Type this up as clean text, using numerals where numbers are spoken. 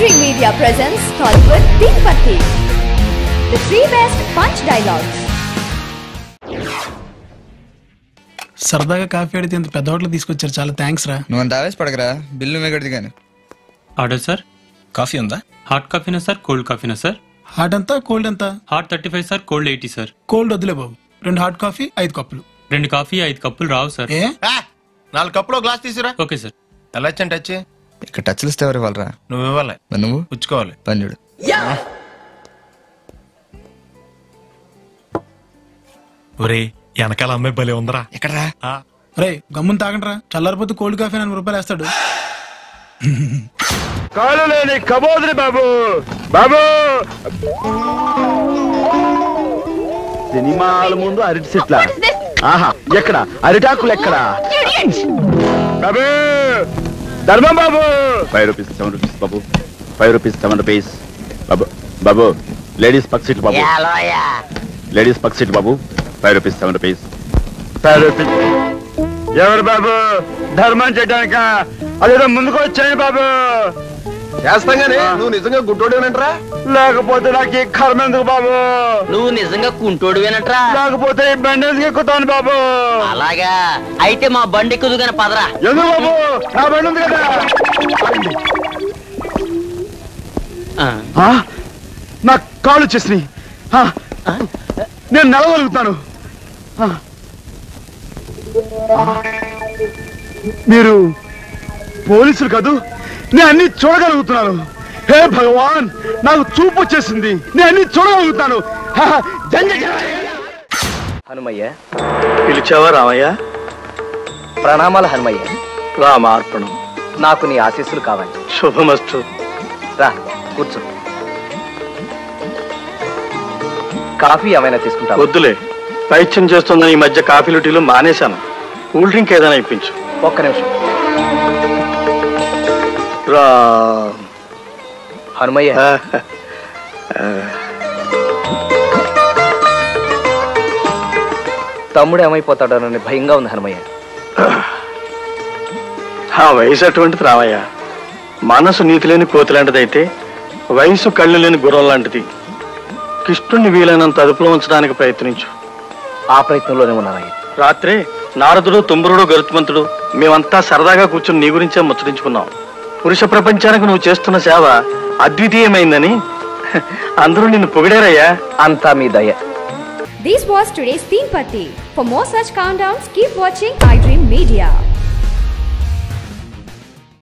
iDream Media presents Tollywood Teen Patti. The three best punch dialogues. సరదాగా coffee అడిగితే ఇంత పెద్ద హోటల్ తీసుకొచ్చారు, చాలా థ్యాంక్స్ రా. నువ్వు అంత ఆవేశపడకరా, బిల్లు మేగడిది కానీ. Order sir. కాఫీ ఉందా? హాట్ కాఫీనా సార్, కోల్డ్ కాఫీనా సార్? హాట్ అంతా, కోల్డ్ ఎంత? Hot 35 sir, cold 80 sir. Cold వద్దులే బాబు, 2 హాట్ కాఫీ 5 కప్పులు. 2 కాఫీ 5 కప్పులు రావు సార్. ఏ 4 కప్పులు గ్లాస్ తీసుకురా. Okay sir. ఎలా వచ్చాను టచ్? ఇక్కడ టచ్లు ఇస్తే ఎవరు ఇవ్వాలరా? నువ్వు ఇవ్వాలి, నువ్వు పుచ్చుకోవాలి. పని చూడు. ఒరే వెనకాల అమ్మాయి భలే ఉందరా. ఎక్కడరా? రే గమ్మున తాగండిరా, చల్లారిపోతే కోల్డ్ కాఫీ 4 రూపాయలు వేస్తాడు. కాలు లేని కబోద్రి బాబు. బాబు సినిమాల ముందు అరటి చెట్ల, ఆహా ఎక్కడ అరిటాకులు ఎక్కడ? బాబు ధర్మం బాబు. 5 రూపీస్ 7 రూపీస్ బాబు. 5 రూపీస్ 7 రూపీస్ బాబు. బాబు లేడీస్ పక్ సీట్ బాబు. లేడీస్ పక్ సీట్ బాబు. 5 రూపీస్ 7 రూపీస్. 5 రూపీస్. ఎవరు బాబు ధర్మం చేయడానిక? అదేదో ముందుకు వచ్చాయి బాబు. చేస్తాగానే నువ్వు నిజంగా గుడ్డోడేనంటరా? లేకపోతే నాకు ఈ కర్మ ఎందుకు బాబు? నువ్వు నిజంగా కుంటోడువేనట్రా? లేకపోతే ఈ బండి ఎందుకు ఎక్కుతాను బాబు? అలాగా అయితే మా బండి ఎక్కుదు కానీ పదరా. ఎందుకు బాబు? నా బండి ఉంది కదా. నా కాళ్ళు వచ్చేసినాయి, నేను నడవగలుగుతాను. మీరు పోలీసులు కాదు, నేను అన్ని చూడగలుగుతున్నాను. హే భగవాన్, నాకు చూపు వచ్చేసింది, నేను అన్ని చూడగలుగుతాను. హనుమయ్య పిలిచావా? రామయ్య ప్రణామాలు హనుమయ్య. రామార్పణం. నాకు నీ ఆశీస్సులు కావాలి. శుభమస్తు. రా కూర్చో. కాఫీ ఏమైనా తీసుకుంటా? వద్దులే, పైత్యం చేస్తుందని ఈ మధ్య కాఫీలు టీలు మానేశాను. కూల్ డ్రింక్ ఏదైనా ఇప్పించు. ఒక్క నిమిషం. రా హనుమయ్య. తమ్ముడు ఏమైపోతాడోనని భయంగా ఉంది హనుమయ్య. ఆ వయసు అటువంటిది రామయ్య. మనసు నీతి లేని కోతి లాంటిదైతే వయసు కళ్ళు లేని గుర్రం లాంటిది. కృష్ణుణ్ణి వీలైనంత అదుపులో ఉంచడానికి ప్రయత్నించు. ఆ ప్రయత్నంలోనే ఉన్నానయ్య. రాత్రి నారదుడు, తుంబురుడు, గరుత్మంతుడు మేమంతా సరదాగా కూర్చుని నీ గురించే ముచ్చరించుకున్నాం. పురుష ప్రపంచానికి నువ్వు చేస్తున్న సేవ అద్వితీయమైందని అందరూ నిన్ను పొగిడారయ్యా. అంతా మీ దయ. This was today's Teen Patti. For more such countdowns, keep watching iDream Media.